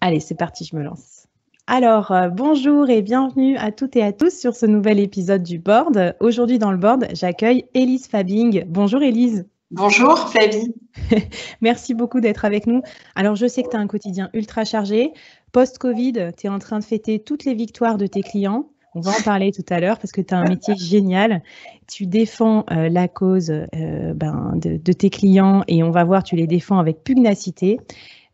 Allez, c'est parti, je me lance. Alors, bonjour et bienvenue à toutes et à tous sur ce nouvel épisode du Board. Aujourd'hui dans le Board, j'accueille Élise Fabing. Bonjour Élise. Bonjour Flavie. Merci beaucoup d'être avec nous. Alors, je sais que tu as un quotidien ultra chargé. Post-Covid, tu es en train de fêter toutes les victoires de tes clients. On va en parler tout à l'heure parce que tu as un métier génial. Tu défends la cause de tes clients et on va voir, tu les défends avec pugnacité.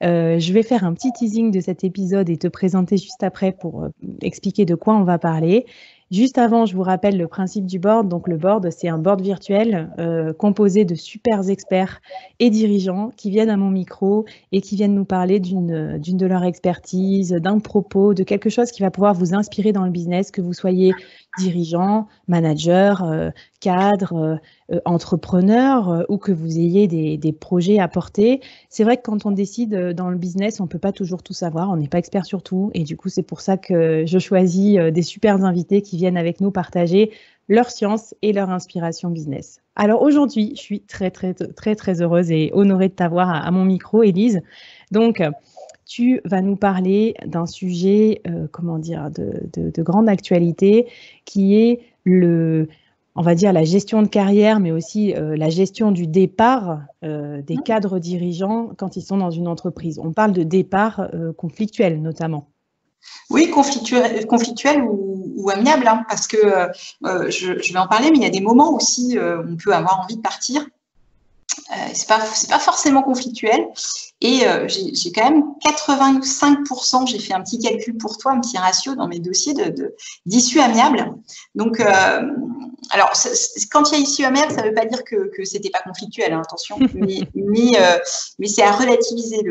Je vais faire un petit teasing de cet épisode et te présenter juste après pour expliquer de quoi on va parler. Juste avant, je vous rappelle le principe du board. Donc, le board, c'est un board virtuel composé de super experts et dirigeants qui viennent à mon micro et qui viennent nous parler d'une de leur expertise, d'un propos, de quelque chose qui va pouvoir vous inspirer dans le business, que vous soyez dirigeant, manager, cadre, entrepreneur ou que vous ayez des projets à porter. C'est vrai que quand on décide dans le business, on ne peut pas toujours tout savoir, on n'est pas expert sur tout. Et du coup, c'est pour ça que je choisis des super invités qui viennent avec nous partager leur science et leur inspiration business. Alors aujourd'hui, je suis très heureuse et honorée de t'avoir à mon micro, Élise. Donc, tu vas nous parler d'un sujet, de grande actualité, qui est on va dire la gestion de carrière, mais aussi la gestion du départ des cadres dirigeants quand ils sont dans une entreprise. On parle de départ conflictuel notamment. Oui, conflictuel ou amiable, hein, parce que je vais en parler, mais il y a des moments aussi où on peut avoir envie de partir. C'est pas forcément conflictuel. Et j'ai quand même 85%, j'ai fait un petit calcul pour toi, un petit ratio dans mes dossiers d'issue amiable. Donc, alors, quand il y a issue amiable, ça ne veut pas dire que c'était pas conflictuel, hein, attention, mais c'est à relativiser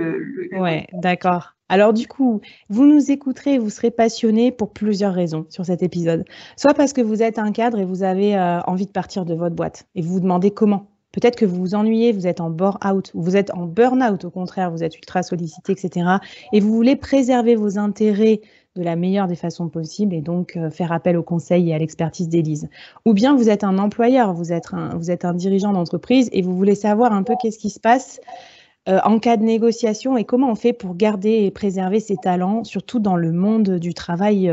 Ouais, d'accord. Alors du coup, vous nous écouterez et vous serez passionnés pour plusieurs raisons sur cet épisode. Soit parce que vous êtes un cadre et vous avez envie de partir de votre boîte et vous vous demandez comment. Peut-être que vous vous ennuyez, vous êtes en bore-out, ou vous êtes en burn-out, au contraire, vous êtes ultra sollicité, etc. Et vous voulez préserver vos intérêts de la meilleure des façons possibles et donc faire appel au conseil et à l'expertise d'Élise. Ou bien vous êtes un employeur, vous êtes un dirigeant d'entreprise et vous voulez savoir un peu qu'est-ce qui se passe en cas de négociation et comment on fait pour garder et préserver ses talents, surtout dans le monde du travail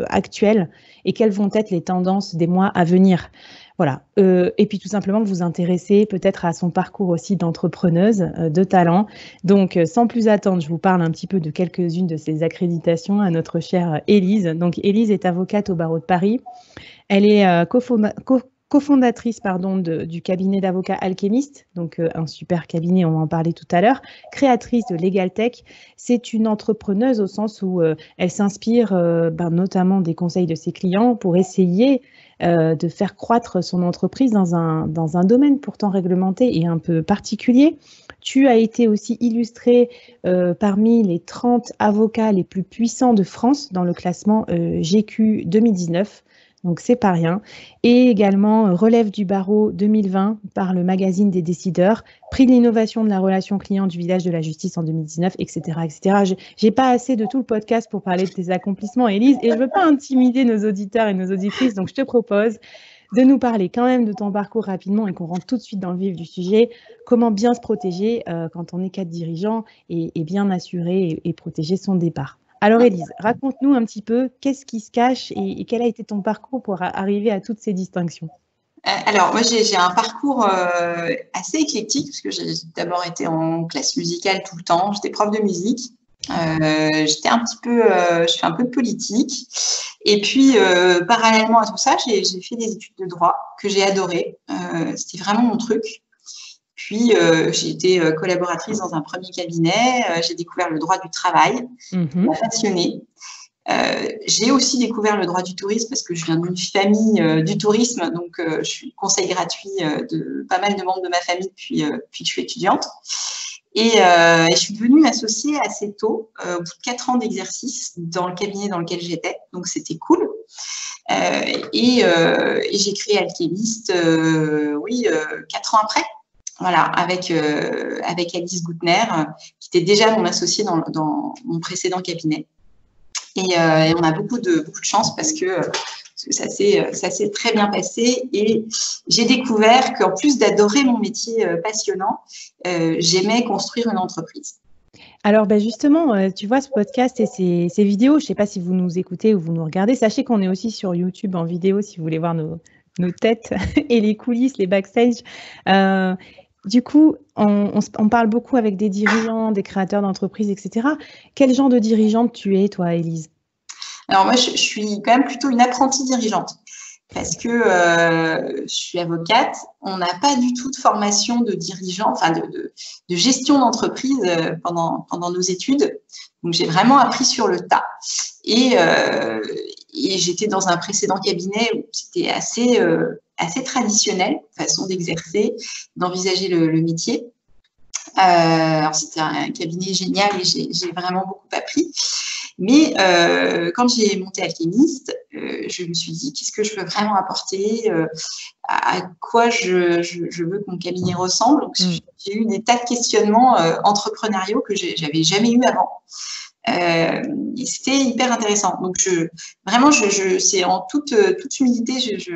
actuel et quelles vont être les tendances des mois à venir. Voilà. Et puis tout simplement vous intéresser peut-être à son parcours aussi d'entrepreneuse de talent. Donc sans plus attendre, je vous parle un petit peu de quelques-unes de ses accréditations à notre chère Élise. Donc Élise est avocate au barreau de Paris. Elle est cofondatrice du cabinet d'avocats Alchemist, donc un super cabinet, on va en parler tout à l'heure, créatrice de LegalTech. C'est une entrepreneuse au sens où elle s'inspire notamment des conseils de ses clients pour essayer de faire croître son entreprise dans un domaine pourtant réglementé et un peu particulier. Tu as été aussi illustrée parmi les 30 avocats les plus puissants de France dans le classement GQ 2019. Donc, c'est pas rien. Et également, relève du barreau 2020 par le magazine des décideurs, prix de l'innovation de la relation client du village de la justice en 2019, etc., etc. J'ai pas assez de tout le podcast pour parler de tes accomplissements, Élise, et je veux pas intimider nos auditeurs et nos auditrices, donc je te propose de nous parler quand même de ton parcours rapidement et qu'on rentre tout de suite dans le vif du sujet. Comment bien se protéger quand on est cadre dirigeant et bien assurer et protéger son départ. Alors Élise, raconte-nous un petit peu qu'est-ce qui se cache et quel a été ton parcours pour arriver à toutes ces distinctions. Alors, moi, j'ai un parcours assez éclectique parce que j'ai d'abord été en classe musicale tout le temps. J'étais prof de musique. J'étais un petit peu, je fais un peu de politique. Et puis, parallèlement à tout ça, j'ai fait des études de droit que j'ai adorées. C'était vraiment mon truc. Puis, j'ai été collaboratrice dans un premier cabinet. J'ai découvert le droit du travail. Ça m'a passionnée. J'ai aussi découvert le droit du tourisme parce que je viens d'une famille du tourisme. Donc, je suis conseil gratuit de pas mal de membres de ma famille depuis que je suis étudiante. Et je suis devenue associée assez tôt, au bout de 4 ans d'exercice dans le cabinet dans lequel j'étais. Donc, c'était cool. Et j'ai créé Alchemist, 4 ans après. Voilà, avec Alice Goutner, qui était déjà mon associée dans mon précédent cabinet. Et on a beaucoup de chance parce que ça s'est très bien passé. Et j'ai découvert qu'en plus d'adorer mon métier passionnant, j'aimais construire une entreprise. Alors, justement, tu vois, ce podcast et ces vidéos, je ne sais pas si vous nous écoutez ou vous nous regardez. Sachez qu'on est aussi sur YouTube en vidéo si vous voulez voir nos têtes et les coulisses, les backstage. Du coup, on parle beaucoup avec des dirigeants, des créateurs d'entreprises, etc. Quel genre de dirigeante tu es, toi, Élise? Alors moi, je suis quand même plutôt une apprentie dirigeante parce que je suis avocate. On n'a pas du tout de formation de dirigeant, enfin de gestion d'entreprise pendant nos études. Donc, j'ai vraiment appris sur le tas. Et j'étais dans un précédent cabinet où c'était assez traditionnel, façon d'exercer, d'envisager le métier. Alors, c'était un cabinet génial et j'ai vraiment beaucoup appris. Mais quand j'ai monté Alchemist, je me suis dit, qu'est-ce que je veux vraiment apporter, à quoi je veux que mon cabinet ressemble. Donc, j'ai eu des tas de questionnements entrepreneuriaux que j'avais jamais eu avant. Et c'était hyper intéressant. Donc, c'est en toute humilité,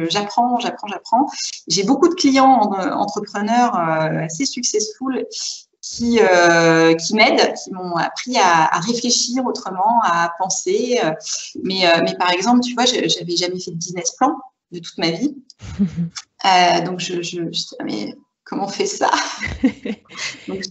j'apprends. J'ai beaucoup de clients entrepreneurs assez successful qui m'aident, qui m'ont appris à réfléchir autrement, à penser. Mais par exemple, tu vois, j'avais jamais fait de business plan de toute ma vie. Donc, je mais comment on fait ça? Donc,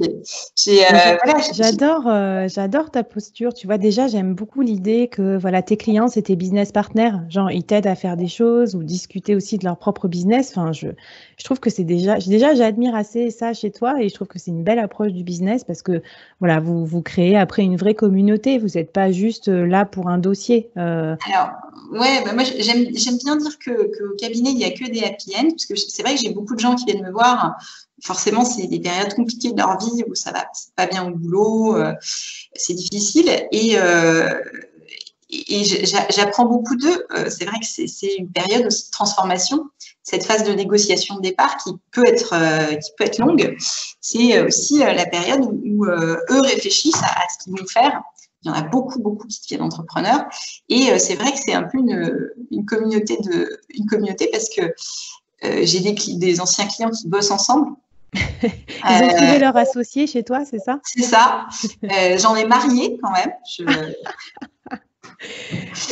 j'adore ta posture. Tu vois, déjà, j'aime beaucoup l'idée que voilà, tes clients, c'est tes business partners. Genre, ils t'aident à faire des choses ou discuter aussi de leur propre business. Enfin, je trouve que j'admire assez ça chez toi et je trouve que c'est une belle approche du business parce que voilà, vous créez après une vraie communauté. Vous n'êtes pas juste là pour un dossier. Alors, ouais, moi, j'aime bien dire qu'au cabinet, il n'y a que des happy end, parce que c'est vrai que j'ai beaucoup de gens qui viennent me voir. Forcément, c'est des périodes compliquées de leur vie où ça va pas bien au boulot, c'est difficile. Et j'apprends beaucoup d'eux. C'est vrai que c'est une période aussi de transformation. Cette phase de négociation de départ qui peut être longue, c'est aussi la période où eux réfléchissent à ce qu'ils vont faire. Il y en a beaucoup qui deviennent entrepreneurs. Et c'est vrai que c'est un peu une communauté parce que j'ai des anciens clients qui bossent ensemble. Ils ont trouvé leur associé chez toi, c'est ça? C'est ça. J'en ai marié quand même.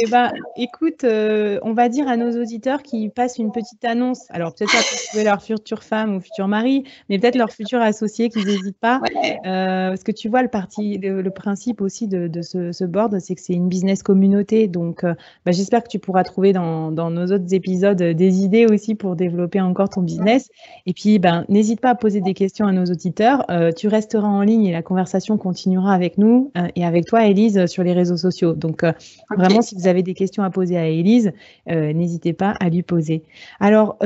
Eh ben, écoute, on va dire à nos auditeurs qui passent une petite annonce. Alors, peut-être pas pour trouver leur future femme ou futur mari, mais peut-être leur futur associé qu'ils n'hésitent pas. Ouais. Parce que tu vois, le principe aussi de ce board, c'est que c'est une business communauté. Donc, j'espère que tu pourras trouver dans nos autres épisodes des idées aussi pour développer encore ton business. Et puis, n'hésite pas à poser des questions à nos auditeurs. Tu resteras en ligne et la conversation continuera avec nous et avec toi, Élise, sur les réseaux sociaux. Donc, vraiment, si vous avez des questions à poser à Élise, n'hésitez pas à lui poser. Alors,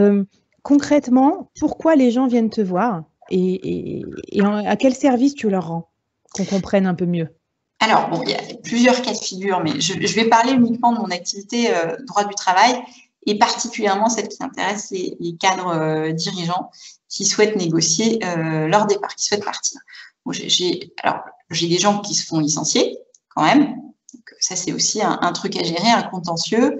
concrètement, pourquoi les gens viennent te voir et à quel service tu leur rends? Qu'on comprenne un peu mieux. Alors, bon, il y a plusieurs cas de figure, mais je vais parler uniquement de mon activité droit du travail et particulièrement celle qui intéresse les cadres dirigeants qui souhaitent négocier leur départ, qui souhaitent partir. Bon, j'ai des gens qui se font licencier quand même. Donc, ça, c'est aussi un truc à gérer, un contentieux.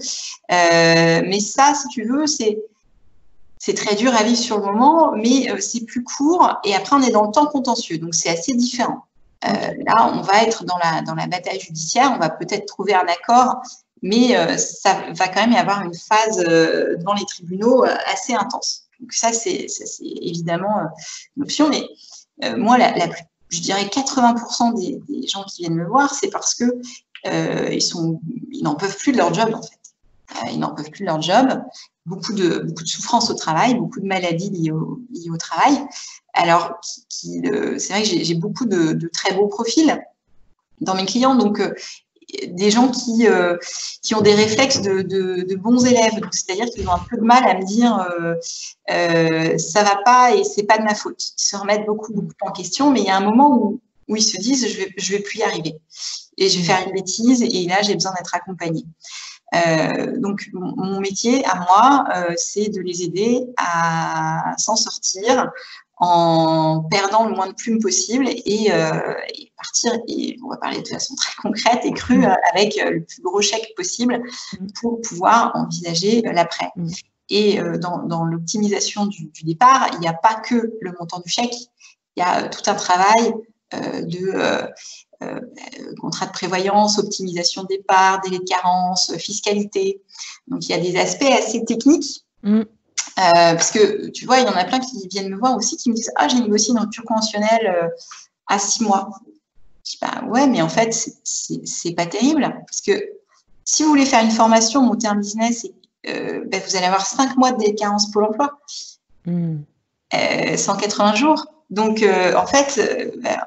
Mais ça, si tu veux, c'est très dur à vivre sur le moment, mais c'est plus court. Et après, on est dans le temps contentieux. Donc, c'est assez différent. Là, on va être dans la bataille judiciaire. On va peut-être trouver un accord, mais ça va quand même y avoir une phase devant les tribunaux assez intense. Donc, ça, c'est évidemment une option. Mais moi, je dirais 80% des gens qui viennent me voir, c'est parce que ils n'en peuvent plus de leur job, en fait. Ils n'en peuvent plus de leur job. Beaucoup de souffrance au travail, beaucoup de maladies liées au travail. Alors, c'est vrai que j'ai beaucoup de très beaux profils dans mes clients. Donc, des gens qui ont des réflexes de bons élèves. C'est-à-dire qu'ils ont un peu de mal à me dire ça va pas et c'est pas de ma faute. Ils se remettent beaucoup en question, mais il y a un moment où ils se disent je vais plus y arriver. Et je vais faire une bêtise et là, j'ai besoin d'être accompagnée. Donc, mon métier à moi, c'est de les aider à s'en sortir en perdant le moins de plumes possible et partir, et on va parler de façon très concrète et crue, avec le plus gros chèque possible pour pouvoir envisager l'après. Et dans l'optimisation du départ, il n'y a pas que le montant du chèque, il y a tout un travail contrat de prévoyance, optimisation de départ, délai de carence, fiscalité. Donc, il y a des aspects assez techniques. Parce que, tu vois, il y en a plein qui viennent me voir aussi, qui me disent « Ah, j'ai négocié une rupture conventionnelle à 6 mois. » Je dis « Bah ouais, mais en fait, c'est pas terrible. Parce que si vous voulez faire une formation, monter un business, vous allez avoir 5 mois de délai de carence Pôle emploi. 180 jours. Donc, en fait,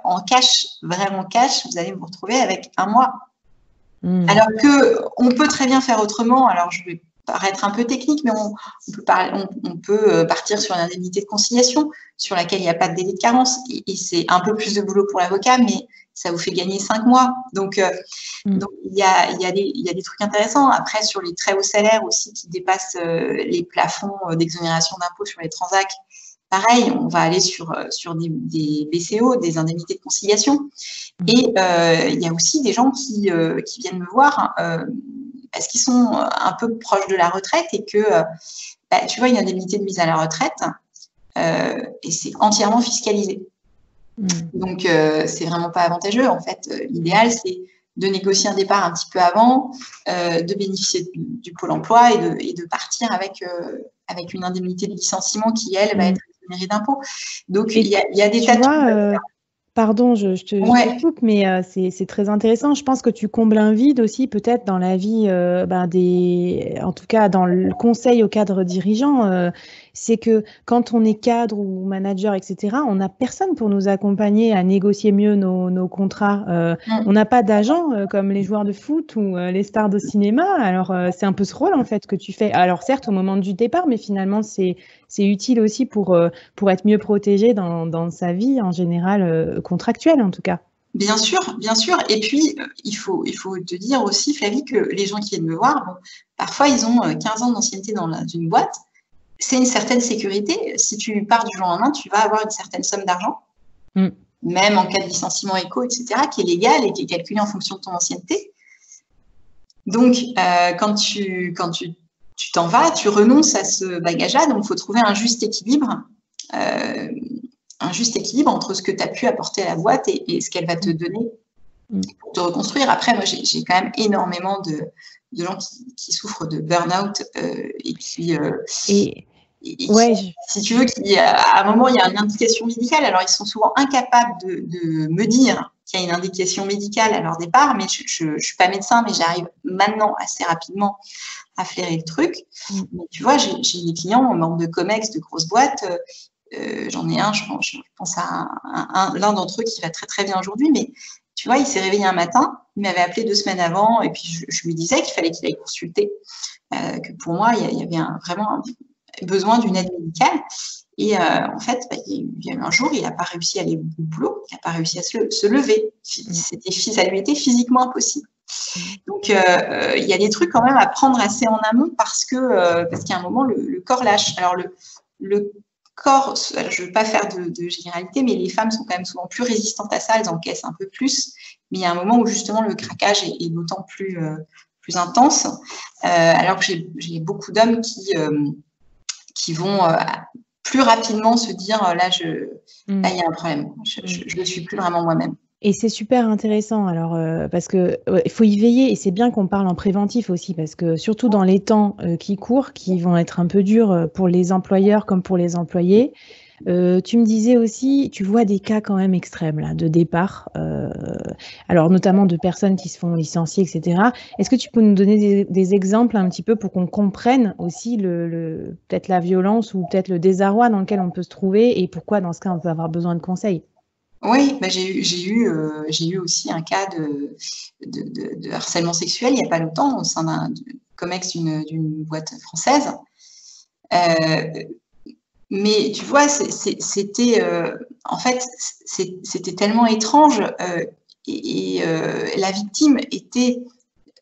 en cash, vraiment cash, vous allez vous retrouver avec 1 mois. Alors qu'on peut très bien faire autrement. Alors, je vais paraître un peu technique, mais on peut partir sur une indemnité de conciliation sur laquelle il n'y a pas de délai de carence. Et c'est un peu plus de boulot pour l'avocat, mais ça vous fait gagner 5 mois. Donc, il y a des trucs intéressants. Après, sur les très hauts salaires aussi qui dépassent les plafonds d'exonération d'impôts sur les transacts, pareil, on va aller sur des BCO, des indemnités de conciliation. Et il y a aussi des gens qui viennent me voir parce qu'ils sont un peu proches de la retraite et que, tu vois, une indemnité de mise à la retraite, et c'est entièrement fiscalisé. Donc, c'est vraiment pas avantageux. En fait, l'idéal, c'est de négocier un départ un petit peu avant, de bénéficier du Pôle emploi et de partir avec une indemnité de licenciement qui, elle, va être exonérée d'impôts. Donc, il y a des tas de... Pardon, je te coupe, mais c'est très intéressant. Je pense que tu combles un vide aussi, peut-être, dans la vie en tout cas, dans le conseil aux cadres dirigeants. C'est que quand on est cadre ou manager, etc., on n'a personne pour nous accompagner à négocier mieux nos contrats. On n'a pas d'agent comme les joueurs de foot ou les stars de cinéma. Alors, c'est un peu ce rôle, en fait, que tu fais. Alors, certes, au moment du départ, mais finalement, c'est utile aussi pour être mieux protégé dans sa vie en général, contractuelle en tout cas. Bien sûr, bien sûr. Et puis, il faut te dire aussi, Flavie, que les gens qui viennent me voir, parfois, ils ont 15 ans d'ancienneté dans une boîte. C'est une certaine sécurité. Si tu pars du jour au lendemain, tu vas avoir une certaine somme d'argent, même en cas de licenciement éco, etc., qui est légal et qui est calculé en fonction de ton ancienneté. Donc, quand tu t'en vas, tu renonces à ce bagage-là. Donc, il faut trouver un juste équilibre. Entre ce que tu as pu apporter à la boîte et ce qu'elle va te donner pour te reconstruire. Après, moi, j'ai quand même énormément de gens qui souffrent de burn-out et qui, si tu veux, à un moment, il y a une indication médicale. Alors, ils sont souvent incapables de me dire qu'il y a une indication médicale à leur départ, mais je ne suis pas médecin, mais j'arrive maintenant assez rapidement à flairer le truc. Mais tu vois, j'ai des clients, membres de COMEX, de grosses boîtes. J'en ai un, je pense à l'un d'entre eux qui va très très bien aujourd'hui, mais tu vois, il s'est réveillé un matin, il m'avait appelé 2 semaines avant, et puis je lui disais qu'il fallait qu'il aille consulter, que pour moi, il y avait vraiment besoin d'une aide médicale. Et en fait, il y a eu un jour, il n'a pas réussi à aller au boulot, il n'a pas réussi à se lever. Ça lui était physiquement impossible. Donc, il y a des trucs quand même à prendre assez en amont parce qu'il y a un moment, le corps lâche. Alors, le corps, je ne veux pas faire de généralité, mais les femmes sont quand même souvent plus résistantes à ça, elles encaissent un peu plus. Mais il y a un moment où justement le craquage est d'autant plus intense. Alors que j'ai beaucoup d'hommes qui vont plus rapidement se dire là, il y a un problème, je ne suis plus vraiment moi-même. Et c'est super intéressant, alors, parce que il faut y veiller, et c'est bien qu'on parle en préventif aussi, parce que surtout dans les temps qui courent, qui vont être un peu durs pour les employeurs comme pour les employés. Tu me disais aussi, tu vois des cas quand même extrêmes là, de départ, alors notamment de personnes qui se font licencier, etc. Est-ce que tu peux nous donner des exemples un petit peu pour qu'on comprenne aussi peut-être la violence ou peut-être le désarroi dans lequel on peut se trouver et pourquoi dans ce cas on peut avoir besoin de conseils? Oui, j'ai eu aussi un cas de harcèlement sexuel il n'y a pas longtemps au sein d'un COMEX d'une boîte française. Mais tu vois, c'était en fait, c'était tellement étrange et la victime était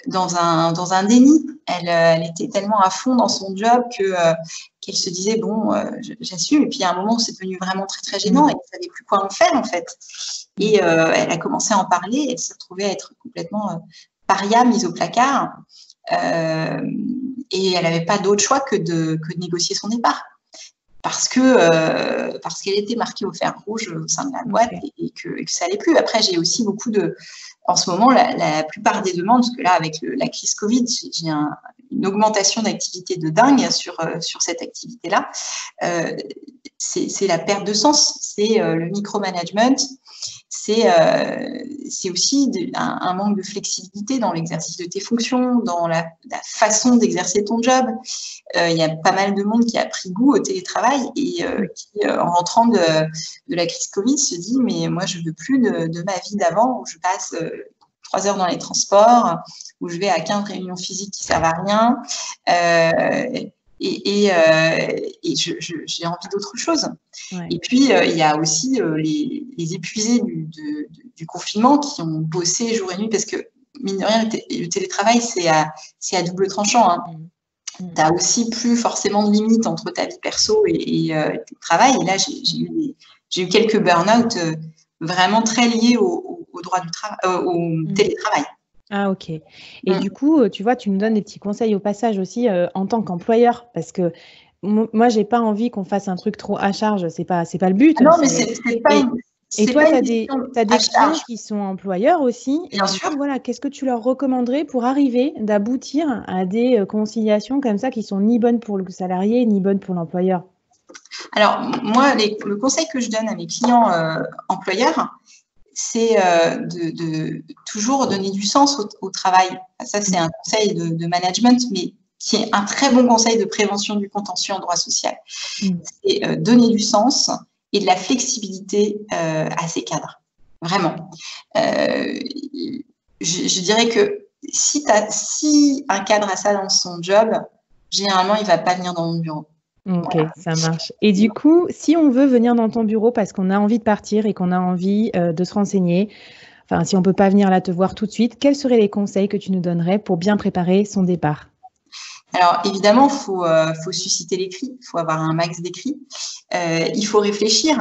dans un déni. Elle était tellement à fond dans son job qu'elle se disait bon, j'assume. Et puis à un moment, c'est devenu vraiment très très gênant et elle ne savait plus quoi en faire en fait. Et elle a commencé à en parler. Elle s'est retrouvée à être complètement paria, mise au placard. Et elle n'avait pas d'autre choix que de négocier son départ. parce qu'elle était marquée au fer rouge au sein de la boîte et que ça allait plus. Après, j'ai aussi beaucoup en ce moment, la plupart des demandes, parce que là, avec la crise Covid, j'ai une augmentation d'activité de dingue sur cette activité-là. C'est la perte de sens, c'est le micromanagement, c'est aussi un manque de flexibilité dans l'exercice de tes fonctions, dans la façon d'exercer ton job. Il y a pas mal de monde qui a pris goût au télétravail et qui, en rentrant de la crise Covid, se dit « mais moi, je ne veux plus de ma vie d'avant où je passe 3 heures dans les transports, où je vais à 15 réunions physiques qui ne servent à rien. Et j'ai envie d'autre chose. » Ouais. Et puis, il y a aussi les épuisés du confinement qui ont bossé jour et nuit parce que, mine de rien, le télétravail, c'est à double tranchant. Hein. Tu n'as aussi plus forcément de limite entre ta vie perso et ton travail. Et là, j'ai eu quelques burn-out vraiment très liés au droit du travail, au télétravail. Ah, ok. Et du coup, tu vois, tu nous donnes des petits conseils au passage aussi en tant qu'employeur, parce que moi, j'ai pas envie qu'on fasse un truc trop à charge, c'est pas le but. Ah non, mais c'est pas et toi, tu as des clients qui sont employeurs aussi. Bien sûr. Coup, voilà, qu'est-ce que tu leur recommanderais pour arriver d'aboutir à des conciliations comme ça qui sont ni bonnes pour le salarié, ni bonnes pour l'employeur? Alors, moi, le conseil que je donne à mes clients employeurs, c'est de toujours donner du sens au travail. Ça, c'est un conseil de management, mais qui est un très bon conseil de prévention du contentieux en droit social. C'est donner du sens et de la flexibilité à ces cadres. Vraiment. Je dirais que si un cadre a ça dans son job, généralement, il ne va pas venir dans mon bureau. Ok, voilà. Ça marche. Et du coup, si on veut venir dans ton bureau parce qu'on a envie de partir et qu'on a envie de se renseigner, enfin, si on ne peut pas venir là te voir tout de suite, quels seraient les conseils que tu nous donnerais pour bien préparer son départ? Alors, évidemment, il faut susciter l'écrit, il faut avoir un max d'écrits. Il faut réfléchir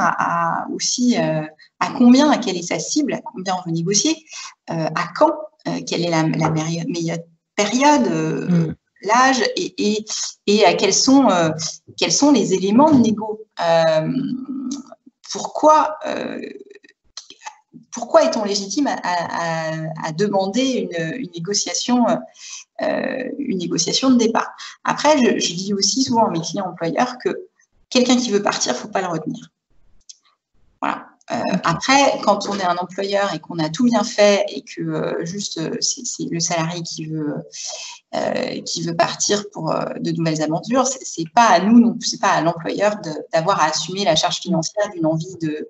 aussi à combien, à quelle est sa cible, à combien on veut négocier, à quand, quelle est la meilleure période, l'âge et à quels sont les éléments de négo. Pourquoi est-on légitime à demander une négociation de départ? Après, je dis aussi souvent à mes clients employeurs que quelqu'un qui veut partir, il ne faut pas le retenir. Voilà. Après, quand on est un employeur et qu'on a tout bien fait et que c'est le salarié qui veut partir pour de nouvelles aventures, c'est pas à nous, non, c'est pas à l'employeur d'avoir à assumer la charge financière d'une envie de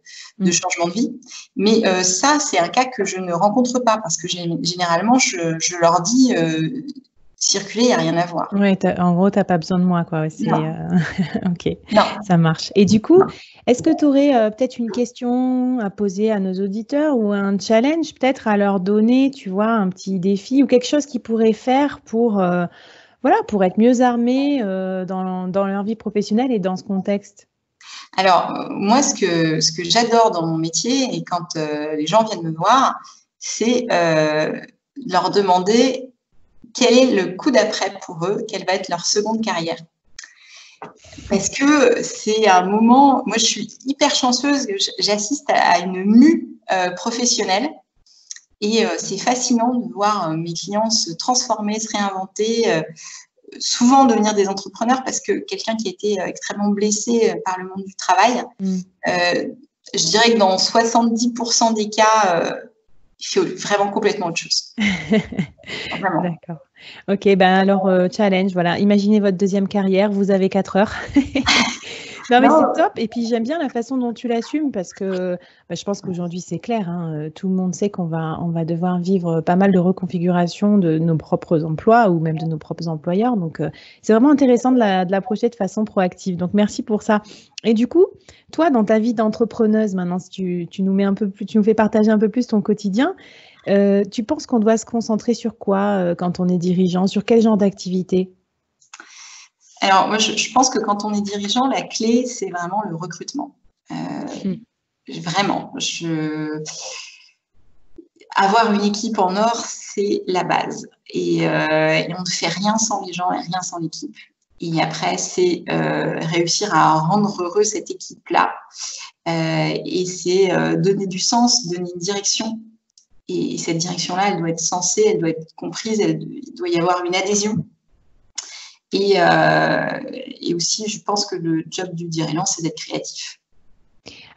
changement de vie. Mais ça, c'est un cas que je ne rencontre pas parce que généralement, je leur dis circuler, il n'y a rien à voir. Oui, en gros, tu n'as pas besoin de moi, quoi. Ok, non. Ça marche. Et du coup, est-ce que tu aurais peut-être une question à poser à nos auditeurs ou un challenge peut-être à leur donner, tu vois, un petit défi ou quelque chose qu'ils pourraient faire pour être mieux armés dans leur vie professionnelle et dans ce contexte? Alors, moi, ce que j'adore dans mon métier et quand les gens viennent me voir, c'est leur demander quel est le coup d'après pour eux, quelle va être leur seconde carrière. Parce que c'est un moment, moi je suis hyper chanceuse, j'assiste à une mue professionnelle et c'est fascinant de voir mes clients se transformer, se réinventer, souvent devenir des entrepreneurs parce que quelqu'un qui a été extrêmement blessé par le monde du travail, je dirais que dans 70% des cas, il fait vraiment complètement autre chose. Vraiment. D'accord. Ok, alors challenge, voilà. Imaginez votre deuxième carrière, vous avez 4 heures. Non, mais c'est top. Et puis, j'aime bien la façon dont tu l'assumes parce que je pense qu'aujourd'hui, c'est clair. Hein, tout le monde sait qu'on va devoir vivre pas mal de reconfiguration de nos propres emplois ou même de nos propres employeurs. Donc, c'est vraiment intéressant de l'approcher de façon proactive. Donc, merci pour ça. Et du coup, toi, dans ta vie d'entrepreneuse, maintenant, si tu nous mets un peu plus, tu nous fais partager un peu plus ton quotidien, tu penses qu'on doit se concentrer sur quoi quand on est dirigeant? Sur quel genre d'activité? Alors, moi, je pense que quand on est dirigeant, la clé, c'est vraiment le recrutement. Vraiment. Avoir une équipe en or, c'est la base. Et on ne fait rien sans les gens et rien sans l'équipe. Et après, c'est réussir à rendre heureux cette équipe-là. Et c'est donner du sens, donner une direction. Et cette direction-là, elle doit être sensée, elle doit être comprise, il doit y avoir une adhésion. Et aussi, je pense que le job du dirigeant, c'est d'être créatif.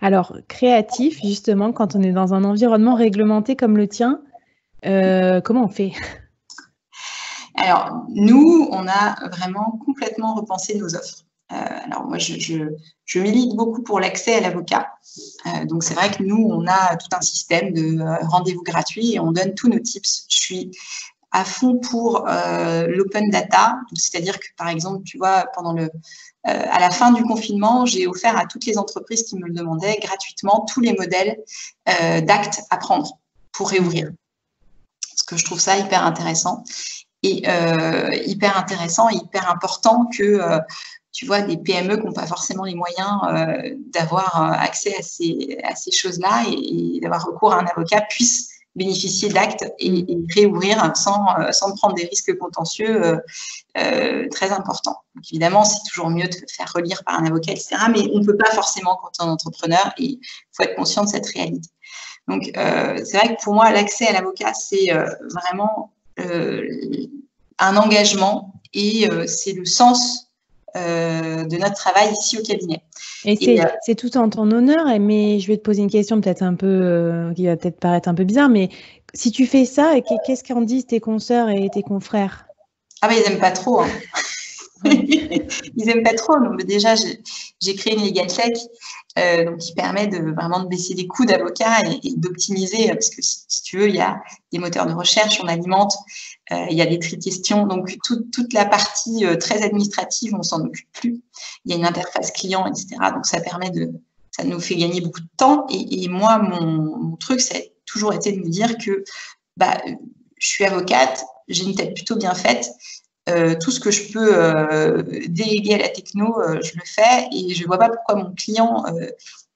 Alors, créatif, justement, quand on est dans un environnement réglementé comme le tien, comment on fait? Alors, nous, on a vraiment complètement repensé nos offres. Alors, moi, je milite beaucoup pour l'accès à l'avocat. Donc, c'est vrai que nous, on a tout un système de rendez-vous gratuits et on donne tous nos tips. Je suis à fond pour l'open data. C'est-à-dire que, par exemple, tu vois, à la fin du confinement, j'ai offert à toutes les entreprises qui me le demandaient gratuitement tous les modèles d'actes à prendre pour réouvrir. Parce que je trouve ça hyper intéressant. Et hyper intéressant et hyper important que, tu vois, des PME qui n'ont pas forcément les moyens d'avoir accès à ces choses-là et d'avoir recours à un avocat puissent bénéficier d'actes et réouvrir sans prendre des risques contentieux très importants. Donc, évidemment, c'est toujours mieux de faire relire par un avocat, etc. Mais on ne peut pas forcément quand on est entrepreneur et il faut être conscient de cette réalité. Donc, c'est vrai que pour moi, l'accès à l'avocat, c'est vraiment un engagement et c'est le sens de notre travail ici au cabinet. Et c'est tout en ton honneur, mais je vais te poser une question peut-être un peu qui va peut-être paraître un peu bizarre, mais si tu fais ça, qu'est-ce qu'en disent tes consoeurs et tes confrères? Ah ben ils n'aiment pas trop. Hein. Ils n'aiment pas trop. Donc déjà, j'ai créé une Legal Tech donc qui permet vraiment de baisser les coûts d'avocats et d'optimiser, parce que si tu veux, il y a des moteurs de recherche, on alimente, il y a des tri de questions, donc toute la partie très administrative, on s'en occupe plus. Il y a une interface client, etc. Donc ça nous fait gagner beaucoup de temps. Et moi, mon truc, ça a toujours été de me dire que je suis avocate, j'ai une tête plutôt bien faite. Tout ce que je peux déléguer à la techno, je le fais et je ne vois pas pourquoi mon client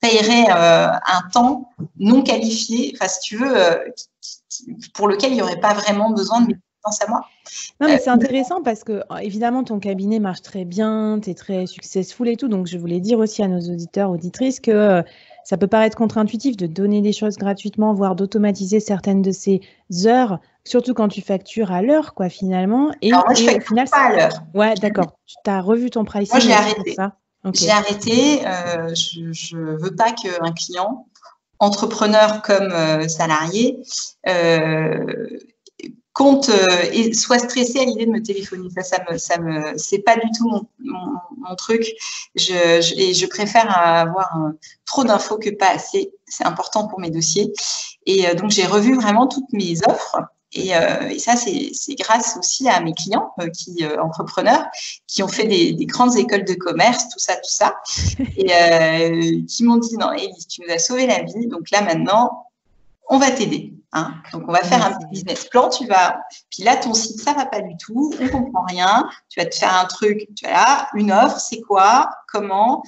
paierait un temps non qualifié, enfin, si tu veux, pour lequel il n'y aurait pas vraiment besoin de mes compétences à moi. Non, mais c'est intéressant parce que, évidemment, ton cabinet marche très bien, tu es très successful et tout. Donc, je voulais dire aussi à nos auditeurs, auditrices que ça peut paraître contre-intuitif de donner des choses gratuitement, voire d'automatiser certaines de ces heures, surtout quand tu factures à l'heure, quoi, finalement. Alors, moi, je ne facture pas à l'heure. Ouais, d'accord. Tu as revu ton pricing. Moi, j'ai arrêté. Ça. Okay. J'ai arrêté. Je ne veux pas qu'un client, entrepreneur comme salarié, compte et soit stressé à l'idée de me téléphoner. C'est pas du tout mon truc. Et je préfère avoir trop d'infos que pas assez. C'est important pour mes dossiers. Et donc, j'ai revu vraiment toutes mes offres. Et ça, c'est grâce aussi à mes clients, entrepreneurs, qui ont fait des grandes écoles de commerce, tout ça, et qui m'ont dit, non, Élise, tu nous as sauvé la vie. Donc là, maintenant, on va t'aider. Hein. Donc, on va faire un petit business plan. Puis là, ton site, ça va pas du tout. On comprend rien. Tu vas te faire un truc. Tu as là une offre. C'est quoi? Comment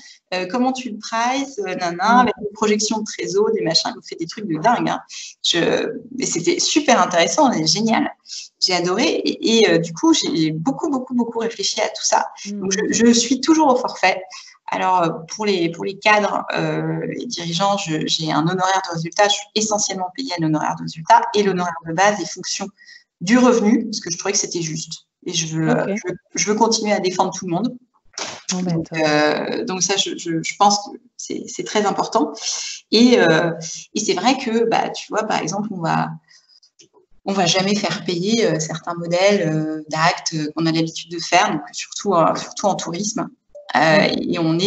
tu le prices? Avec une projection de trésor, des machins. On fait des trucs de dingue. Hein. Mais c'était super intéressant. C'est génial. J'ai adoré. Et du coup, j'ai beaucoup, beaucoup, beaucoup réfléchi à tout ça. Donc, je suis toujours au forfait. Alors, pour les cadres, les dirigeants, j'ai un honoraire de résultat. Je suis essentiellement payée à l'honoraire de résultat et l'honoraire de base est fonction du revenu, parce que je trouvais que c'était juste. Et je veux continuer à défendre tout le monde. Donc ça, je pense que c'est très important. Et c'est vrai que, tu vois, par exemple, on va jamais faire payer certains modèles d'actes qu'on a l'habitude de faire, donc surtout en tourisme. Et on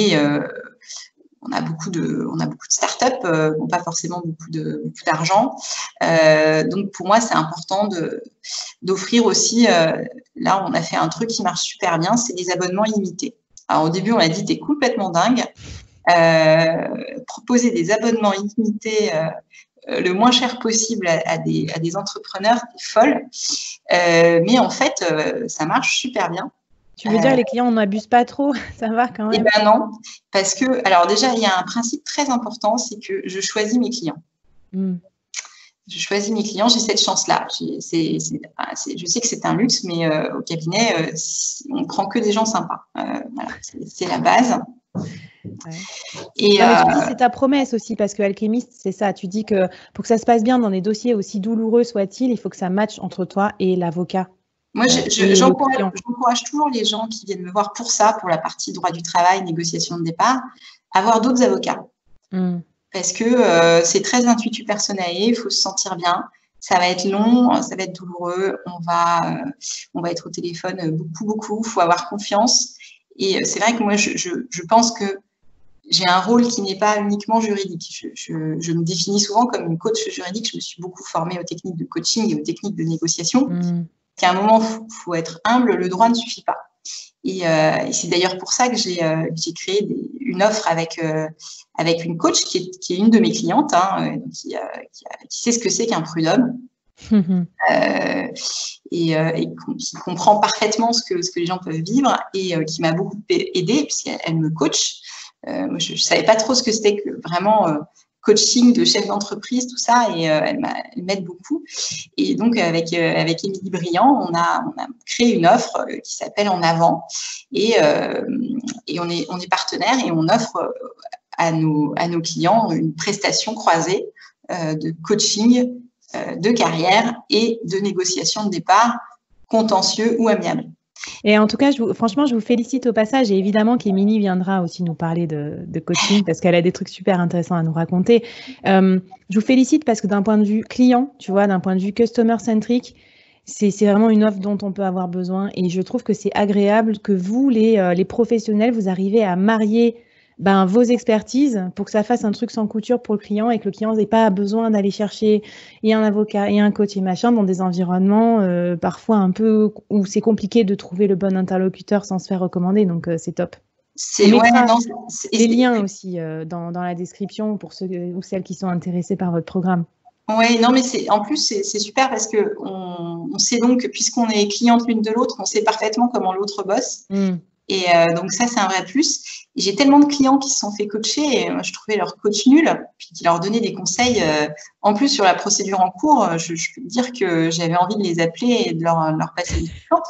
a beaucoup de startups qui n'ont pas forcément beaucoup d'argent. Donc, pour moi, c'est important d'offrir aussi, là, on a fait un truc qui marche super bien, c'est des abonnements illimités. Alors, au début, on a dit, t'es complètement dingue. Proposer des abonnements illimités le moins cher possible à des entrepreneurs, c'est folle. Mais en fait, ça marche super bien. Tu veux dire les clients n'abusent pas trop? Ça va quand même? Eh bien non, parce que, alors déjà, il y a un principe très important, c'est que je choisis mes clients. Je choisis mes clients, j'ai cette chance-là. Je sais que c'est un luxe, mais au cabinet, on prend que des gens sympas. Voilà, c'est la base. Ouais. Et non, mais tu dis, c'est ta promesse aussi, parce que alchimiste, c'est ça. Tu dis que pour que ça se passe bien dans des dossiers aussi douloureux soient-ils, il faut que ça matche entre toi et l'avocat. Moi, j'encourage toujours les gens qui viennent me voir pour ça, pour la partie droit du travail, négociation de départ, à voir d'autres avocats. Parce que c'est très intuitu personnel, il faut se sentir bien. Ça va être long, ça va être douloureux, on va être au téléphone beaucoup, il faut avoir confiance. Et c'est vrai que moi, je pense que j'ai un rôle qui n'est pas uniquement juridique. Je me définis souvent comme une coach juridique. Je me suis beaucoup formée aux techniques de coaching et aux techniques de négociation. Qu'à un moment, il faut être humble, le droit ne suffit pas. Et c'est d'ailleurs pour ça que j'ai créé une offre avec une coach qui est une de mes clientes, qui sait ce que c'est qu'un prud'homme. Et qui comprend parfaitement ce que les gens peuvent vivre et qui m'a beaucoup aidée puisqu'elle me coach. Moi, je ne savais pas trop ce que c'était que vraiment coaching de chef d'entreprise, tout ça, et elle m'aide beaucoup. Et donc, avec Émilie Briand, on a créé une offre qui s'appelle En Avant, et on est partenaire et on offre à nos clients une prestation croisée de coaching de carrière et de négociation de départ, contentieux ou amiable. Et en tout cas, franchement, je vous félicite au passage. Et évidemment qu'Émilie viendra aussi nous parler de coaching parce qu'elle a des trucs super intéressants à nous raconter. Je vous félicite parce que d'un point de vue client, tu vois, d'un point de vue customer-centric, c'est vraiment une offre dont on peut avoir besoin. Et je trouve que c'est agréable que vous, les professionnels, vous arrivez à marier vos expertises pour que ça fasse un truc sans couture pour le client et que le client n'ait pas besoin d'aller chercher et un avocat et un coach et machin dans des environnements parfois un peu où c'est compliqué de trouver le bon interlocuteur sans se faire recommander. Donc, c'est top. On mettra les liens aussi dans la description pour ceux ou celles qui sont intéressés par votre programme. Oui, non, mais en plus, c'est super parce qu'on sait donc que puisqu'on est cliente l'une de l'autre, on sait parfaitement comment l'autre bosse. Et donc ça, c'est un vrai plus. J'ai tellement de clients qui se sont fait coacher et moi, je trouvais leur coach nul, puis qui leur donnaient des conseils. En plus, sur la procédure en cours, je peux te dire que j'avais envie de les appeler et de leur passer une plante.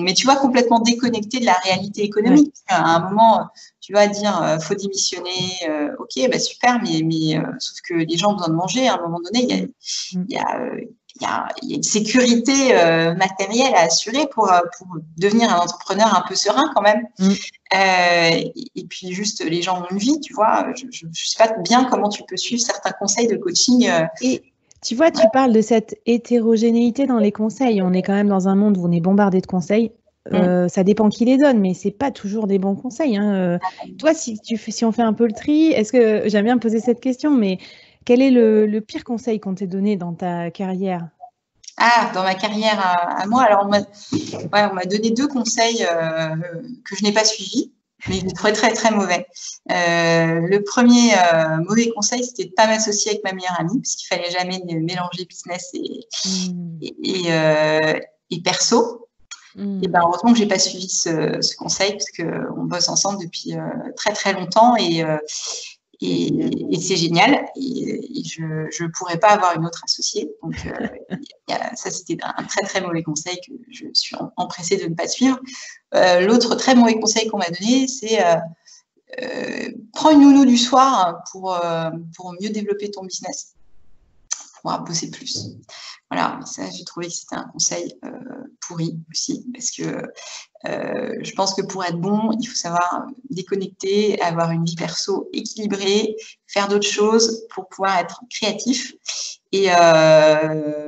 Mais tu vois, complètement déconnecté de la réalité économique. Ouais. À un moment, tu vas dire, faut démissionner, ok, bah super, mais sauf que les gens ont besoin de manger. À un moment donné, il y a une sécurité matérielle à assurer pour devenir un entrepreneur un peu serein quand même. Et puis juste, les gens ont une vie, tu vois. Je ne sais pas bien comment tu peux suivre certains conseils de coaching. Et tu vois, tu parles de cette hétérogénéité dans les conseils. On est quand même dans un monde où on est bombardé de conseils. Ça dépend qui les donne, mais c'est pas toujours des bons conseils. Toi, si on fait un peu le tri, est-ce que j'aime bien poser cette question, mais quel est le pire conseil qu'on t'ait donné dans ta carrière? Dans ma carrière à moi, alors on m'a donné 2 conseils que je n'ai pas suivis, mais je les trouvais très très mauvais. Le premier mauvais conseil, c'était de ne pas m'associer avec ma meilleure amie, parce qu'il fallait jamais mélanger business et perso. Et heureusement que j'ai pas suivi ce conseil, parce qu'on bosse ensemble depuis très très longtemps et c'est génial. Et je ne pourrais pas avoir une autre associée. Donc, ça, c'était un très, très mauvais conseil que je suis empressée de ne pas suivre. L'autre très mauvais conseil qu'on m'a donné, c'est prends une nounou du soir pour mieux développer ton business, pour bosser plus. Voilà, ça, j'ai trouvé que c'était un conseil pourri aussi, parce que je pense que pour être bon, il faut savoir déconnecter, avoir une vie perso équilibrée, faire d'autres choses pour pouvoir être créatif. Et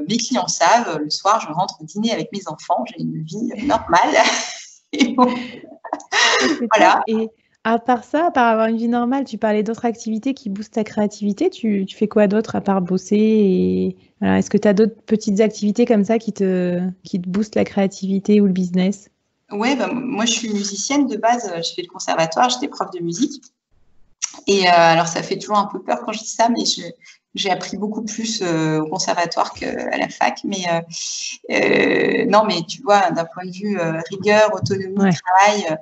mes clients savent, le soir, je rentre dîner avec mes enfants, j'ai une vie normale. Et bon, voilà. Et à part ça, à part avoir une vie normale, tu parlais d'autres activités qui boostent ta créativité. Tu fais quoi d'autre à part bosser et... voilà, est-ce que tu as d'autres petites activités comme ça qui te boostent la créativité ou le business? Ouais, moi, je suis musicienne de base. J'ai fait le conservatoire, j'étais prof de musique. Et alors, ça fait toujours un peu peur quand je dis ça, mais j'ai appris beaucoup plus au conservatoire qu'à la fac. Mais non, mais tu vois, d'un point de vue rigueur, autonomie, travail,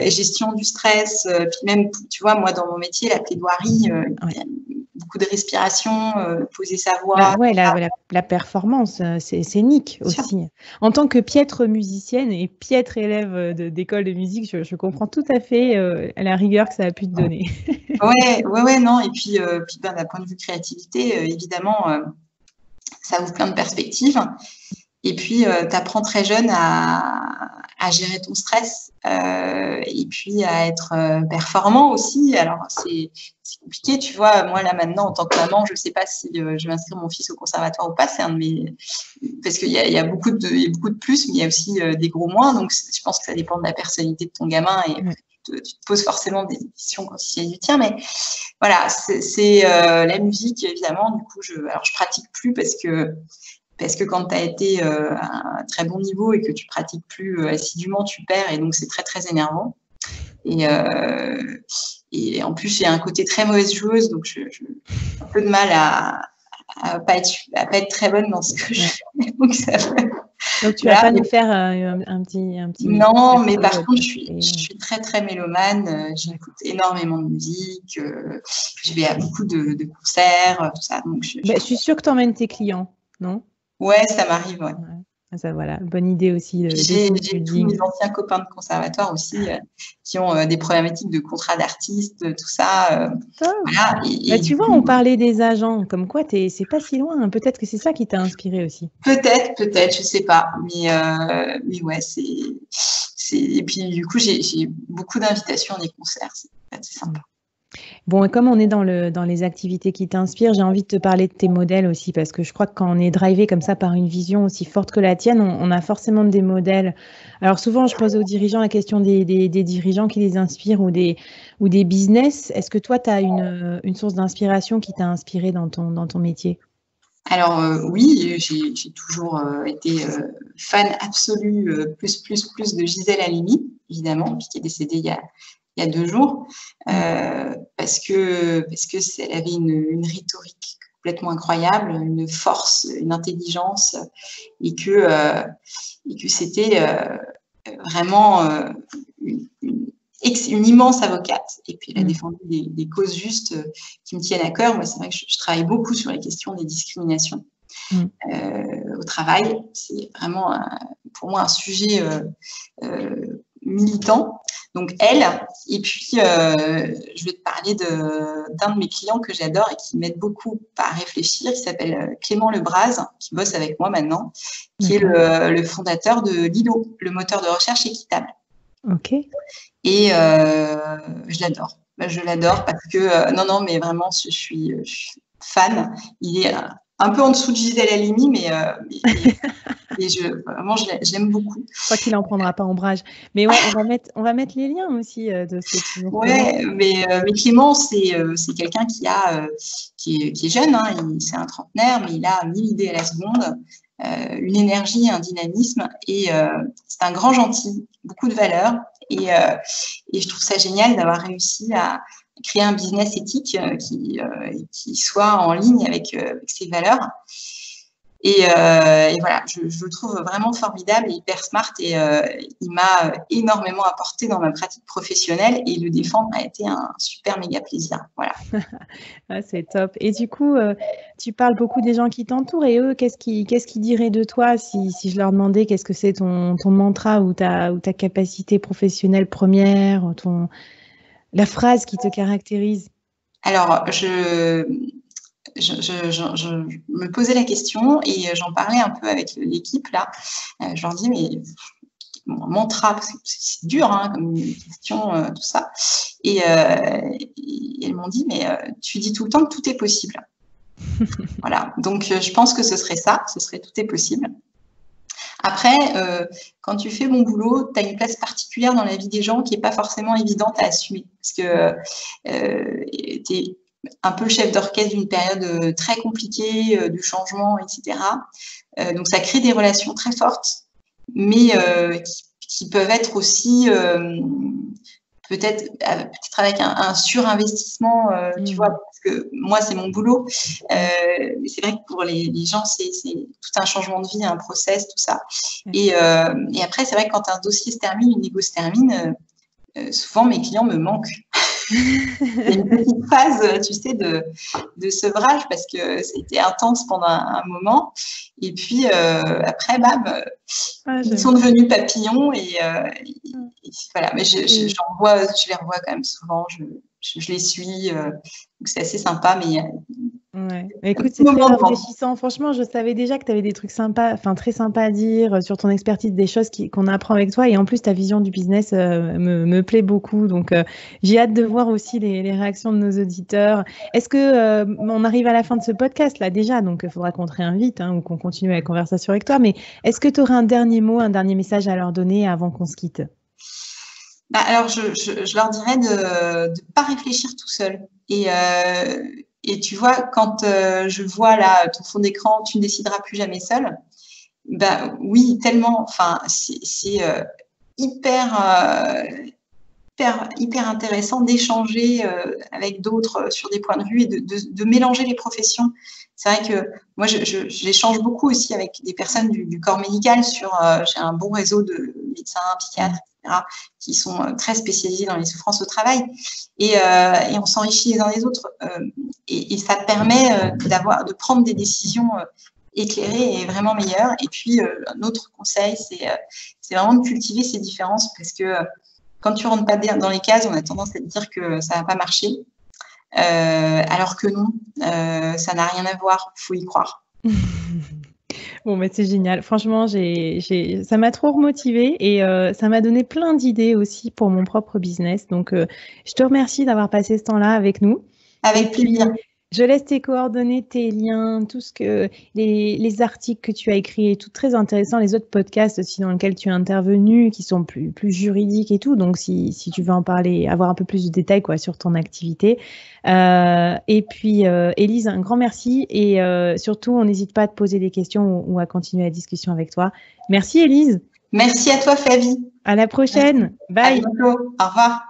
gestion du stress, puis même, tu vois, moi, dans mon métier, la plaidoirie, il y a beaucoup beaucoup de respiration, poser sa voix. La performance scénique aussi. En tant que piètre musicienne et piètre élève d'école de musique, je comprends tout à fait la rigueur que ça a pu te donner. Ouais, non. Et puis d'un point de vue créativité, évidemment, ça ouvre plein de perspectives. Et puis, tu apprends très jeune à gérer ton stress et puis à être performant aussi. Alors, c'est compliqué, tu vois. Moi, là, maintenant, en tant que maman, je ne sais pas si je vais inscrire mon fils au conservatoire ou pas. C'est un de mes... Parce qu'il y a beaucoup de plus, mais il y a aussi des gros moins. Donc, je pense que ça dépend de la personnalité de ton gamin et tu te poses forcément des questions quand il s'agit du tien. Mais voilà, c'est la musique, évidemment. Du coup, je pratique plus parce que quand tu as été à un très bon niveau et que tu pratiques plus assidûment, tu perds et donc c'est très, très énervant. Et en plus, j'ai un côté très mauvaise joueuse, donc j'ai un peu de mal à pas être très bonne dans ce que je fais. Donc tu vas pas nous faire un petit... Non, mais par contre, je suis très, très mélomane. J'écoute énormément de musique. Je vais à beaucoup de concerts, tout ça. Donc je suis sûre que tu emmènes tes clients, non? Ouais, ça m'arrive, ouais. Ça, voilà, bonne idée aussi. J'ai tous mes anciens copains de conservatoire aussi qui ont des problématiques de contrat d'artiste, tout ça. Voilà, tu vois, on parlait des agents, comme quoi c'est pas si loin. Peut-être que c'est ça qui t'a inspiré aussi. Peut-être, je sais pas. Mais ouais, et puis du coup, j'ai beaucoup d'invitations à des concerts. C'est sympa. Bon, et comme on est dans les activités qui t'inspirent, j'ai envie de te parler de tes modèles aussi, parce que je crois que quand on est drivé comme ça par une vision aussi forte que la tienne, on a forcément des modèles. Alors souvent, je pose aux dirigeants la question des dirigeants qui les inspirent ou des business. Est-ce que toi, tu as une source d'inspiration qui t'a inspiré dans ton métier? Alors oui, j'ai toujours été fan absolue plus de Gisèle Halimi, évidemment, qui est décédée il y a 2 jours, parce que elle avait une rhétorique complètement incroyable, une force, une intelligence, et que c'était vraiment une immense avocate. Et puis, elle a défendu des causes justes qui me tiennent à cœur. Moi, c'est vrai que je travaille beaucoup sur les questions des discriminations au travail. C'est vraiment, pour moi, un sujet militant. Donc, elle, et puis, je vais te parler d'un de mes clients que j'adore et qui m'aide beaucoup à réfléchir. Il s'appelle Clément Lebras, qui bosse avec moi maintenant, qui est le fondateur de Lilo, le moteur de recherche équitable. Ok. Et je l'adore. Je l'adore parce que, non, mais vraiment, je suis fan. Il est un peu en dessous de Gisèle Halimi, mais vraiment, je l'aime beaucoup. Je crois qu'il n'en prendra pas ombrage. Mais ouais, on va mettre les liens aussi de ce que tu nous Ouais, mais Clément, c'est quelqu'un qui est jeune, hein, c'est un trentenaire, mais il a 1000 idées à la seconde, une énergie, un dynamisme, et c'est un grand gentil, beaucoup de valeurs, et je trouve ça génial d'avoir réussi à créer un business éthique qui soit en ligne avec ses valeurs. Et voilà, je le trouve vraiment formidable et hyper smart, et il m'a énormément apporté dans ma pratique professionnelle, et le défendre a été un super méga plaisir. Voilà. C'est top. Et du coup, tu parles beaucoup des gens qui t'entourent, et eux, qu'est-ce qu'ils diraient de toi si je leur demandais qu'est-ce que c'est ton mantra ou ta capacité professionnelle première, la phrase qui te caractérise? Alors, je me posais la question et j'en parlais un peu avec l'équipe là. Je leur dis, mais mon mantra, parce que c'est dur comme question, tout ça. Et elles m'ont dit, mais tu dis tout le temps que tout est possible. Voilà, donc je pense que ce serait ça, ce serait tout est possible. Après, quand tu fais bon boulot, tu as une place particulière dans la vie des gens qui n'est pas forcément évidente à assumer. Parce que tu es un peu le chef d'orchestre d'une période très compliquée, de changement, etc. Donc, ça crée des relations très fortes, mais qui peuvent être aussi peut-être avec un surinvestissement, tu vois, parce que moi, c'est mon boulot. Mais c'est vrai que pour les gens, c'est tout un changement de vie, un process, tout ça. Et après, c'est vrai que quand un dossier se termine, une négo se termine, souvent, mes clients me manquent. Il y a une petite phase, tu sais, de sevrage parce que c'était intense pendant un moment. Et puis, après, bam, ils sont devenus papillons et voilà. Mais je les revois quand même souvent. Je les suis. Donc c'est assez sympa, mais ouais. Écoute, c'est très rafraîchissant. Franchement, je savais déjà que tu avais des trucs sympas, enfin très sympas à dire sur ton expertise, des choses qu'on apprend avec toi. Et en plus, ta vision du business me plaît beaucoup. Donc, j'ai hâte de voir aussi les réactions de nos auditeurs. Est-ce que on arrive à la fin de ce podcast là déjà? Donc, il faudra qu'on te réinvite ou qu'on continue la conversation avec toi. Mais est-ce que tu aurais un dernier mot, un dernier message à leur donner avant qu'on se quitte? Alors, je leur dirais de ne pas réfléchir tout seul. Et tu vois, quand je vois là ton fond d'écran, tu ne décideras plus jamais seul. Ben oui, tellement. Enfin, c'est hyper intéressant d'échanger avec d'autres sur des points de vue et de mélanger les professions. C'est vrai que moi, j'échange beaucoup aussi avec des personnes du corps médical j'ai un bon réseau de médecins, psychiatres, etc., qui sont très spécialisés dans les souffrances au travail. Et on s'enrichit les uns les autres. Et ça permet de prendre des décisions éclairées et vraiment meilleures. Et puis, un autre conseil, c'est vraiment de cultiver ces différences parce que quand tu ne rentres pas dans les cases, on a tendance à dire que ça ne va pas marcher. Alors que non, ça n'a rien à voir, il faut y croire. Bon, mais c'est génial. Franchement, ça m'a trop remotivée et ça m'a donné plein d'idées aussi pour mon propre business. Donc, je te remercie d'avoir passé ce temps-là avec nous. Avec plaisir. Je laisse tes coordonnées, tes liens, tout ce que les articles que tu as écrits et tout très intéressant, les autres podcasts aussi dans lesquels tu es intervenu, qui sont plus juridiques et tout. Donc, si tu veux en parler, avoir un peu plus de détails sur ton activité. Et puis, Élise, un grand merci. Et surtout, on n'hésite pas à te poser des questions ou à continuer la discussion avec toi. Merci, Élise. Merci à toi, Flavie. À la prochaine. Bye. À bientôt. Au revoir.